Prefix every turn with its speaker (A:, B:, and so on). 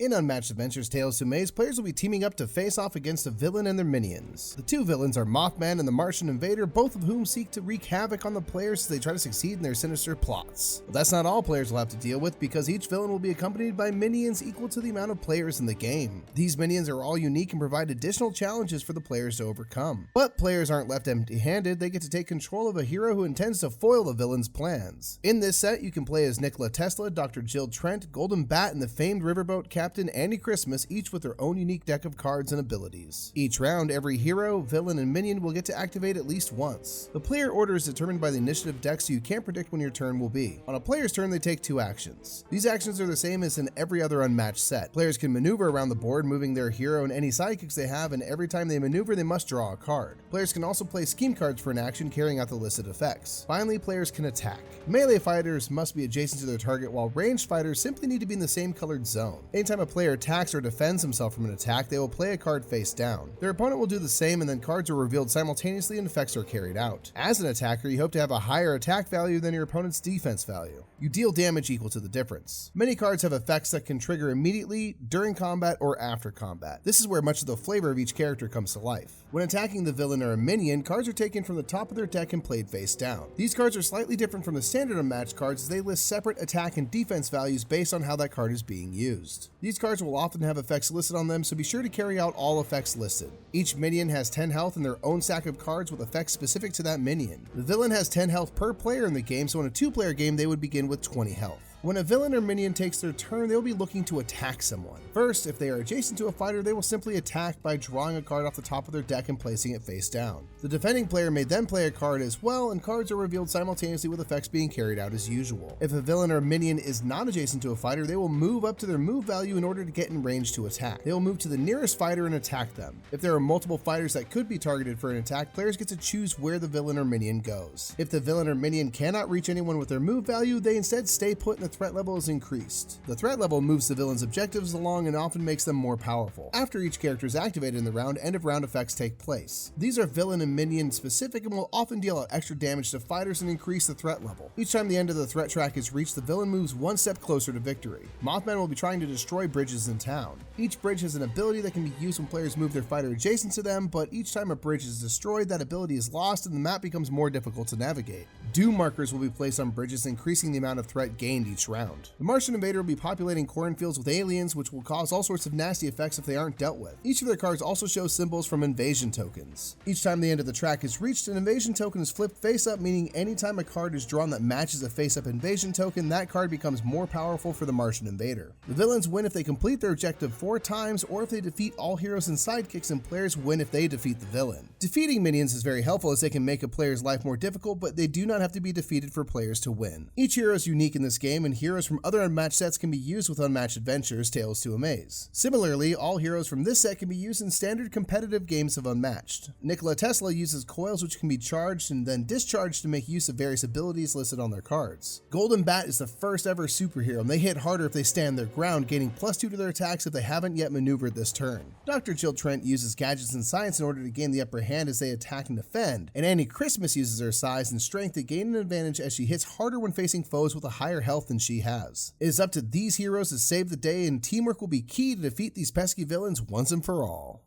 A: In Unmatched Adventures Tales to Amaze, players will be teaming up to face off against a villain and their minions. The two villains are Mothman and the Martian Invader, both of whom seek to wreak havoc on the players as they try to succeed in their sinister plots. But that's not all players will have to deal with, because each villain will be accompanied by minions equal to the amount of players in the game. These minions are all unique and provide additional challenges for the players to overcome. But players aren't left empty-handed, they get to take control of a hero who intends to foil the villain's plans. In this set, you can play as Nikola Tesla, Dr. Jill Trent, Golden Bat, and the famed riverboat captain Andy Christmas, each with their own unique deck of cards and abilities. Each round, every hero, villain, and minion will get to activate at least once. The player order is determined by the initiative deck, so you can't predict when your turn will be. On a player's turn, they take 2 actions. These actions are the same as in every other Unmatched set. Players can maneuver around the board, moving their hero and any sidekicks they have, and every time they maneuver, they must draw a card. Players can also play scheme cards for an action, carrying out the listed effects. Finally, players can attack. Melee fighters must be adjacent to their target, while ranged fighters simply need to be in the same colored zone. Anytime a player attacks or defends himself from an attack, they will play a card face down. Their opponent will do the same, and then cards are revealed simultaneously and effects are carried out. As an attacker, you hope to have a higher attack value than your opponent's defense value. You deal damage equal to the difference. Many cards have effects that can trigger immediately, during combat, or after combat. This is where much of the flavor of each character comes to life. When attacking the villain or a minion, cards are taken from the top of their deck and played face down. These cards are slightly different from the standard Unmatched cards, as they list separate attack and defense values based on how that card is being used. These cards will often have effects listed on them, so be sure to carry out all effects listed. Each minion has 10 health and their own stack of cards with effects specific to that minion. The villain has 10 health per player in the game, so in a 2-player game they would begin with 20 health. When a villain or minion takes their turn, they will be looking to attack someone. First, if they are adjacent to a fighter, they will simply attack by drawing a card off the top of their deck and placing it face down. The defending player may then play a card as well, and cards are revealed simultaneously with effects being carried out as usual. If a villain or minion is not adjacent to a fighter, they will move up to their move value in order to get in range to attack. They will move to the nearest fighter and attack them. If there are multiple fighters that could be targeted for an attack, players get to choose where the villain or minion goes. If the villain or minion cannot reach anyone with their move value, they instead stay put and the threat level is increased. The threat level moves the villain's objectives along and often makes them more powerful. After each character is activated in the round, end of round effects take place. These are villain and minion specific and will often deal out extra damage to fighters and increase the threat level. Each time the end of the threat track is reached, the villain moves one step closer to victory. Mothman will be trying to destroy bridges in town. Each bridge has an ability that can be used when players move their fighter adjacent to them, but each time a bridge is destroyed, that ability is lost and the map becomes more difficult to navigate. Doom markers will be placed on bridges, increasing the amount of threat gained each round. The Martian Invader will be populating cornfields with aliens, which will cause all sorts of nasty effects if they aren't dealt with. Each of their cards also shows symbols from invasion tokens. Each time the end of the track is reached, an invasion token is flipped face up, meaning anytime a card is drawn that matches a face up invasion token, that card becomes more powerful for the Martian Invader. The villains win if they complete their objective 4 times, or if they defeat all heroes and sidekicks, and players win if they defeat the villain. Defeating minions is very helpful, as they can make a player's life more difficult, but they do not have to be defeated for players to win. Each hero is unique in this game, and heroes from other Unmatched sets can be used with Unmatched Adventures Tales to Amaze. Similarly, all heroes from this set can be used in standard competitive games of Unmatched. Nikola Tesla uses coils which can be charged and then discharged to make use of various abilities listed on their cards. Golden Bat is the first ever superhero, and they hit harder if they stand their ground, gaining +2 to their attacks if they haven't yet maneuvered this turn. Dr. Jill Trent uses gadgets and science in order to gain the upper hand as they attack and defend, and Andy Christmas uses her size and strength to gain an advantage as she hits harder when facing foes with a higher health than she has. It is up to these heroes to save the day, and teamwork will be key to defeat these pesky villains once and for all.